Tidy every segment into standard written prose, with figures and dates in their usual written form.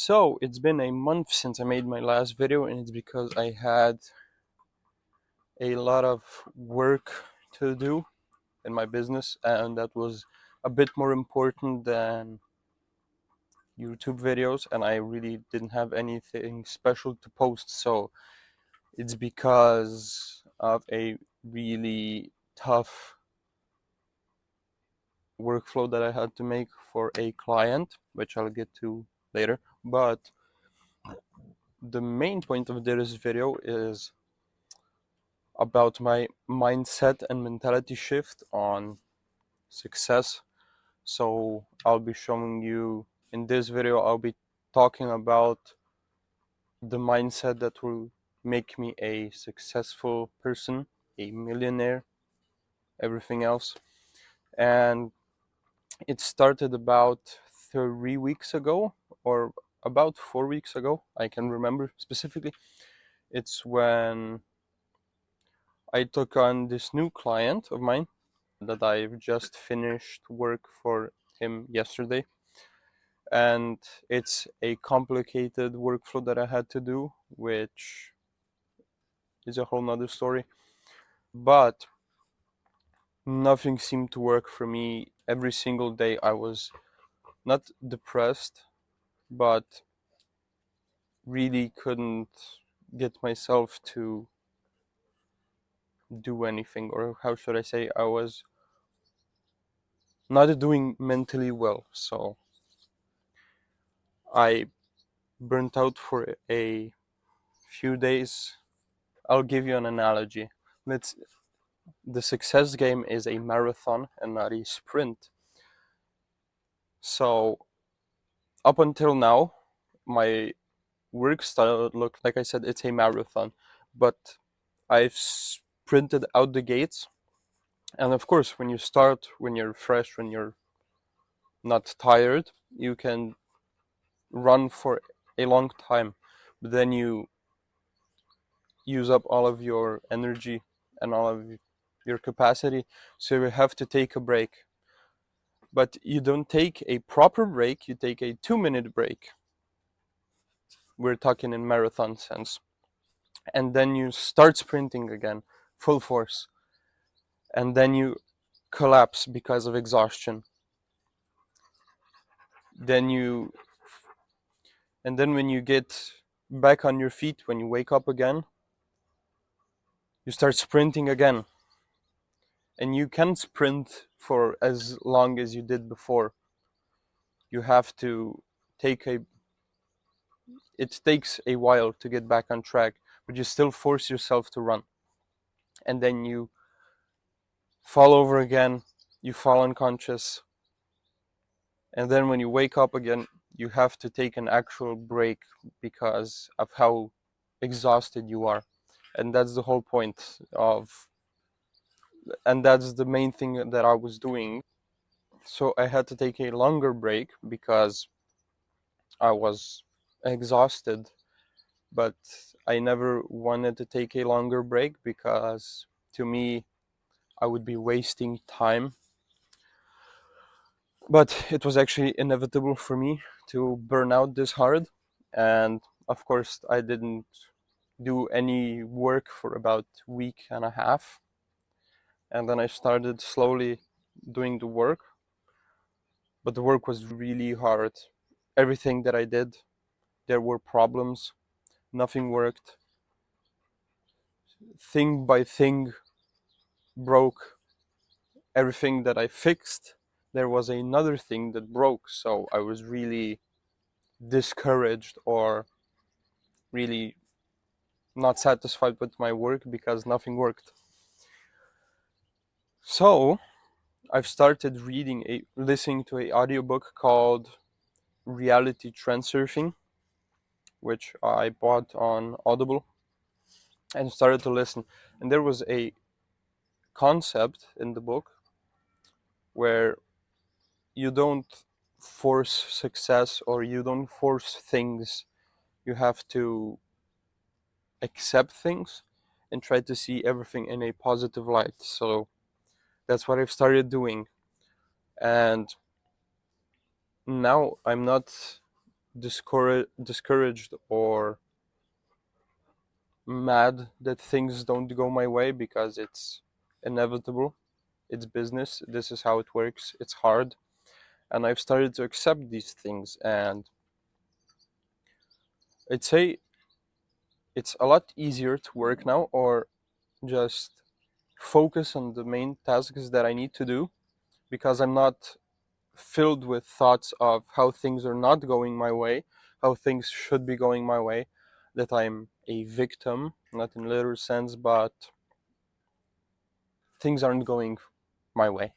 So it's been a month since I made my last video, and it's because I had a lot of work to do in my business, and that was a bit more important than YouTube videos, and I really didn't have anything special to post. So it's because of a really tough workflow that I had to make for a client, which I'll get to later. But the main point of this video is about my mindset and mentality shift on success. So I'll be showing you in this video, I'll be talking about the mindset that will make me a successful person, a millionaire, everything else. And it started about 3 weeks ago, or about 4 weeks ago. I can remember specifically. It's when I took on this new client of mine that I've just finished work for him yesterday. And it's a complicated workflow that I had to do, which is a whole nother story. But nothing seemed to work for me. Every single day I was not depressed, but really couldn't get myself to do anything. Or how should I say? I was not doing mentally well. So I burnt out for a few days. I'll give you an analogy. Let's The success game is a marathon and not a sprint. So up until now, my work style looked like I said it's a marathon, but I've sprinted out the gates. And of course, when you start, when you're fresh, when you're not tired, you can run for a long time. But then you use up all of your energy and all of your capacity, so you have to take a break. But you don't take a proper break, you take a 2 minute break. We're talking in marathon sense. And then you start sprinting again, full force. And then you collapse because of exhaustion. Then you, and then when you get back on your feet, when you wake up again, you start sprinting again. And you can't sprint for as long as you did before. You have to take a it takes a while to get back on track, but you still force yourself to run. And then you fall over again, you fall unconscious, and then when you wake up again, you have to take an actual break because of how exhausted you are. And that's the whole point of, and that's the main thing that I was doing. So I had to take a longer break because I was exhausted, but I never wanted to take a longer break because to me, I would be wasting time. But it was actually inevitable for me to burn out this hard. And of course, I didn't do any work for about a week and a half. And then I started slowly doing the work. But the work was really hard. Everything that I did, there were problems. Nothing worked. Thing by thing broke. Everything that I fixed, there was another thing that broke. So I was really discouraged or really not satisfied with my work because nothing worked. So I've started listening to a audiobook called Reality Transurfing, which I bought on Audible and started to listen. And there was a concept in the book where you don't force success or you don't force things. You have to accept things and try to see everything in a positive light. So that's what I've started doing. And now I'm not discouraged or mad that things don't go my way because it's inevitable. It's business. This is how it works. It's hard. And I've started to accept these things. And I'd say it's a lot easier to work now or just focus on the main tasks that I need to do because I'm not filled with thoughts of how things are not going my way, how things should be going my way, that I'm a victim, not in literal sense, but things aren't going my way.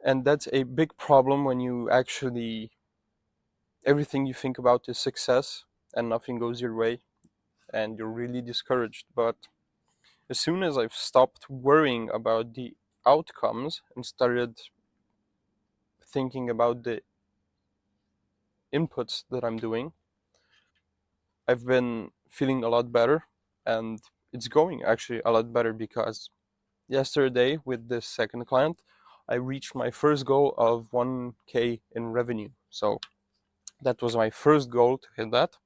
And that's a big problem when you actually, everything you think about is success and nothing goes your way and you're really discouraged. But as soon as I've stopped worrying about the outcomes and started thinking about the inputs that I'm doing, I've been feeling a lot better, and it's going actually a lot better because yesterday with this second client, I reached my first goal of 1K in revenue. So that was my first goal to hit that.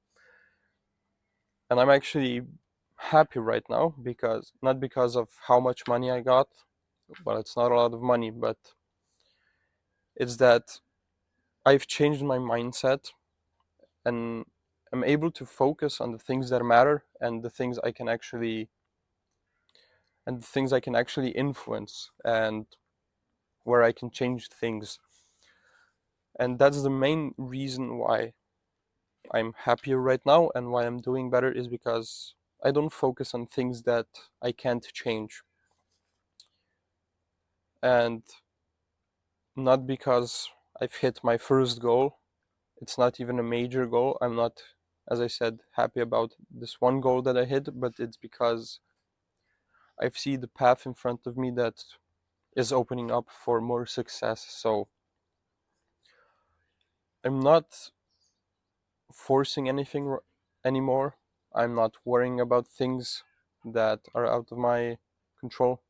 And I'm actually happy right now because not because of how much money I got. Well, it's not a lot of money, but it's that I've changed my mindset and I'm able to focus on the things that matter and the things I can actually influence and where I can change things. And that's the main reason why I'm happier right now and why I'm doing better is because I don't focus on things that I can't change. And not because I've hit my first goal. It's not even a major goal. I'm not, as I said, happy about this one goal that I hit, but it's because I've seen the path in front of me that is opening up for more success. So I'm not forcing anything anymore. I'm not worrying about things that are out of my control.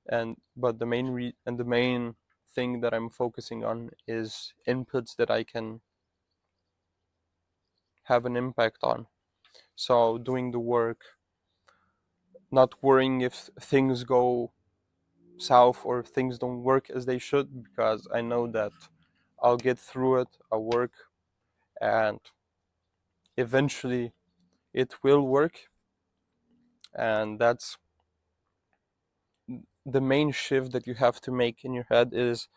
And but the main thing that I'm focusing on is inputs that I can have an impact on. So doing the work, not worrying if things go south or things don't work as they should, because I know that I'll get through it. I'll work, and eventually it will work. And that's the main shift that you have to make in your head is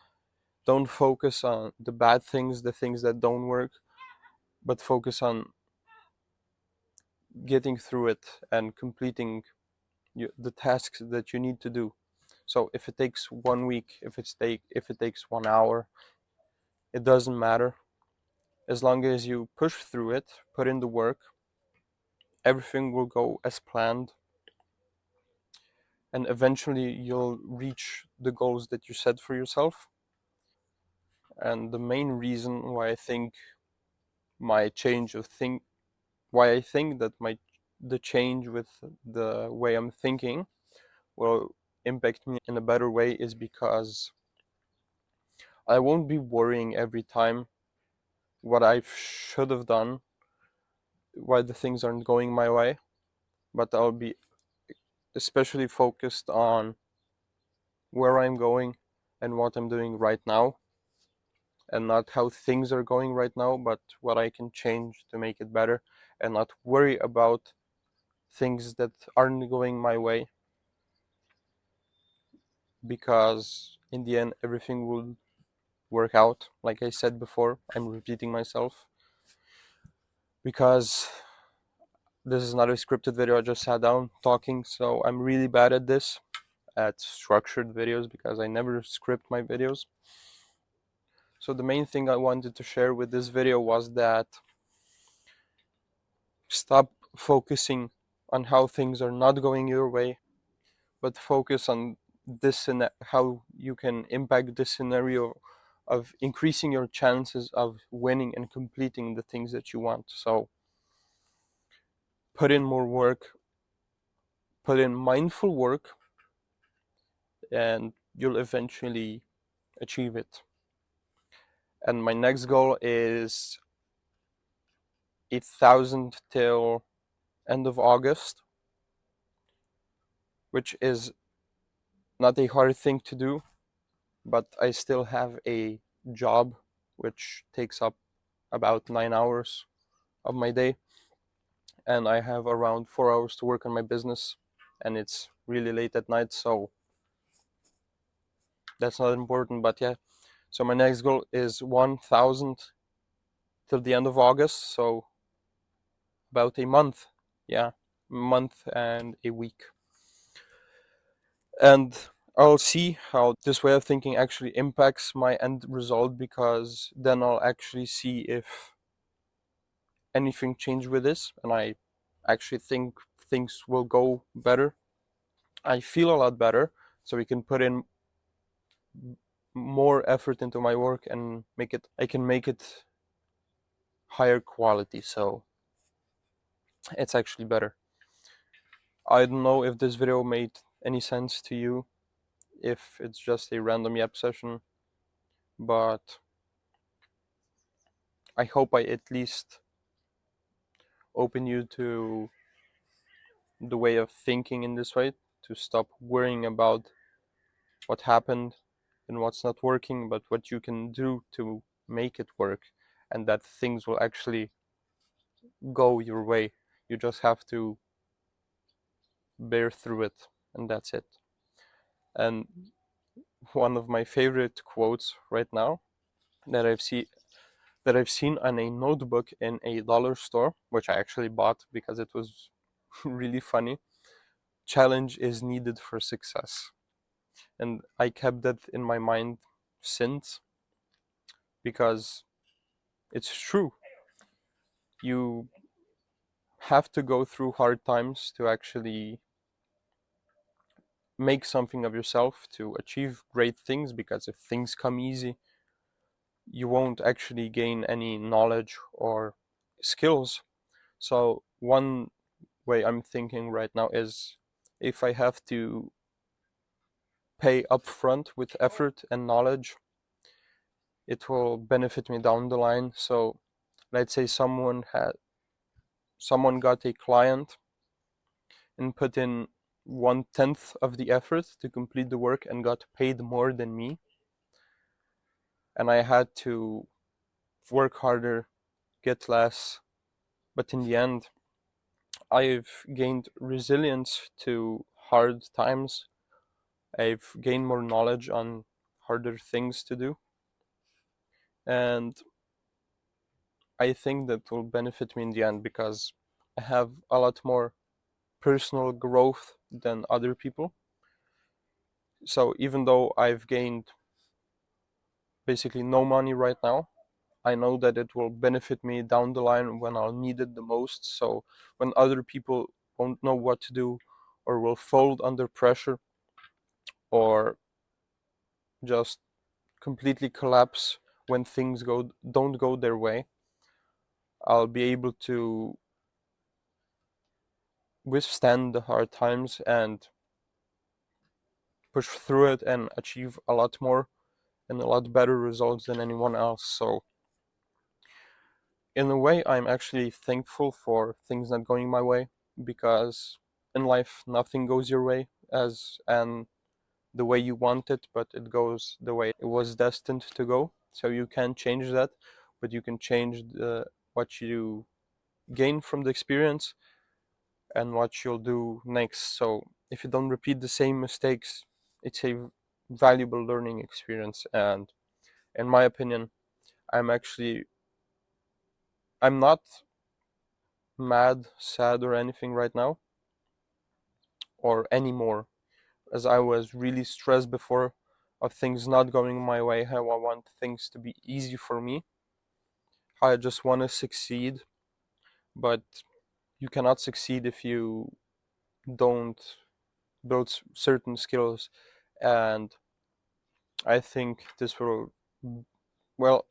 don't focus on the bad things, the things that don't work, but focus on getting through it and completing the tasks that you need to do. So if it takes 1 week, if it takes 1 hour, it doesn't matter. As long as you push through it, put in the work, everything will go as planned, and eventually you'll reach the goals that you set for yourself. And the main reason why I think my change of think why I think that my the change with the way I'm thinking will impact me in a better way is because I won't be worrying every time what I should have done, why the things aren't going my way, but I'll be especially focused on where I'm going and what I'm doing right now, and not how things are going right now, but what I can change to make it better, and not worry about things that aren't going my way, because in the end everything will work out. Like I said before, I'm repeating myself because this is not a scripted video. I just sat down talking, so I'm really bad at this, at structured videos, because I never script my videos. So the main thing I wanted to share with this video was that stop focusing on how things are not going your way, but focus on this and how you can impact this scenario of increasing your chances of winning and completing the things that you want. So put in more work, put in mindful work, and you'll eventually achieve it. And my next goal is 8,000 till end of August, which is not a hard thing to do, but I still have a job which takes up about 9 hours of my day, and I have around 4 hours to work on my business, and it's really late at night, so that's not important. But yeah, so my next goal is 1,000 till the end of August, so about a month. Yeah, month and a week. And I'll see how this way of thinking actually impacts my end result, because then I'll actually see if anything changed with this, and I actually think things will go better. I feel a lot better, so we can put in more effort into my work and I can make it higher quality, so it's actually better. I don't know if this video made any sense to you, if it's just a random yap session, but I hope I at least open you to the way of thinking in this way, to stop worrying about what happened and what's not working, but what you can do to make it work, and that things will actually go your way. You just have to bear through it, and that's it. And one of my favorite quotes right now that I've seen on a notebook in a dollar store, which I actually bought because it was really funny. Challenge is needed for success. And I kept that in my mind since, because it's true. You have to go through hard times to actually make something of yourself, to achieve great things, because if things come easy, you won't actually gain any knowledge or skills. So one way I'm thinking right now is, if I have to pay upfront with effort and knowledge, it will benefit me down the line. So let's say someone got a client and put in 1/10 of the effort to complete the work and got paid more than me, and I had to work harder, get less, but in the end I've gained resilience to hard times. I've gained more knowledge on harder things to do, and I think that will benefit me in the end, because I have a lot more personal growth than other people. So even though I've gained basically no money right now, I know that it will benefit me down the line when I'll need it the most. So when other people won't know what to do, or will fold under pressure, or just completely collapse when things don't go their way, I'll be able to withstand the hard times and push through it and achieve a lot more and a lot better results than anyone else. So in a way, I'm actually thankful for things not going my way, because in life nothing goes your way as and the way you want it, but it goes the way it was destined to go. So you can't change that, but you can change what you gain from the experience and what you'll do next. So if you don't repeat the same mistakes, it's a valuable learning experience. And in my opinion, I'm actually I'm not mad, sad, or anything right now, or anymore, as I was really stressed before of things not going my way, how I want things to be easy for me, how I just want to succeed. But you cannot succeed if you don't build certain skills. And I think this will, well,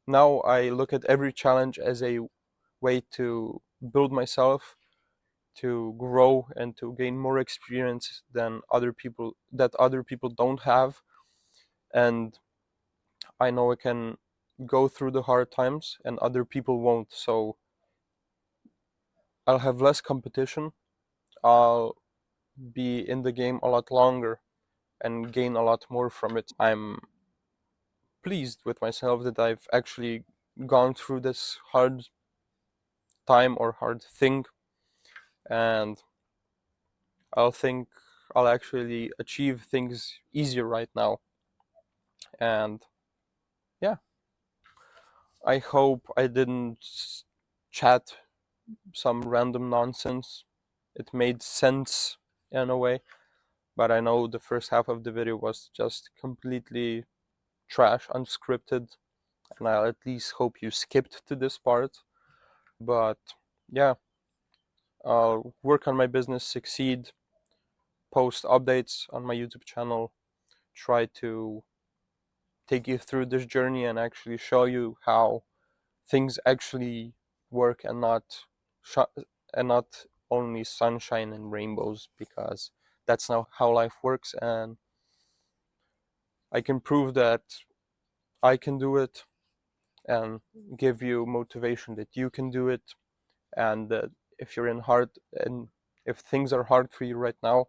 now I look at every challenge as a way to build myself, to grow, and to gain more experience than other people don't have. And I know I can go through the hard times and other people won't. So I'll have less competition. I'll be in the game a lot longer and gain a lot more from it. I'm pleased with myself that I've actually gone through this hard time or hard thing, and I'll think I'll actually achieve things easier right now. And yeah, I hope I didn't chat some random nonsense. It made sense in a way, but I know the first half of the video was just completely trash, unscripted, and I at least hope you skipped to this part. But yeah, I'll work on my business, succeed, post updates on my YouTube channel, try to take you through this journey and actually show you how things actually work and not only sunshine and rainbows, because that's not how life works, and I can prove that I can do it and give you motivation that you can do it, and that if you're in hard and if things are hard for you right now,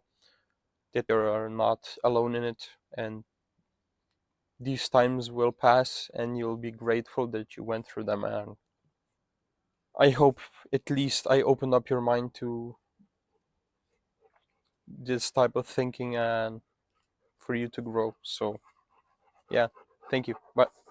that you are not alone in it, and these times will pass and you'll be grateful that you went through them. And I hope at least I opened up your mind to this type of thinking and for you to grow. So yeah, thank you. Bye.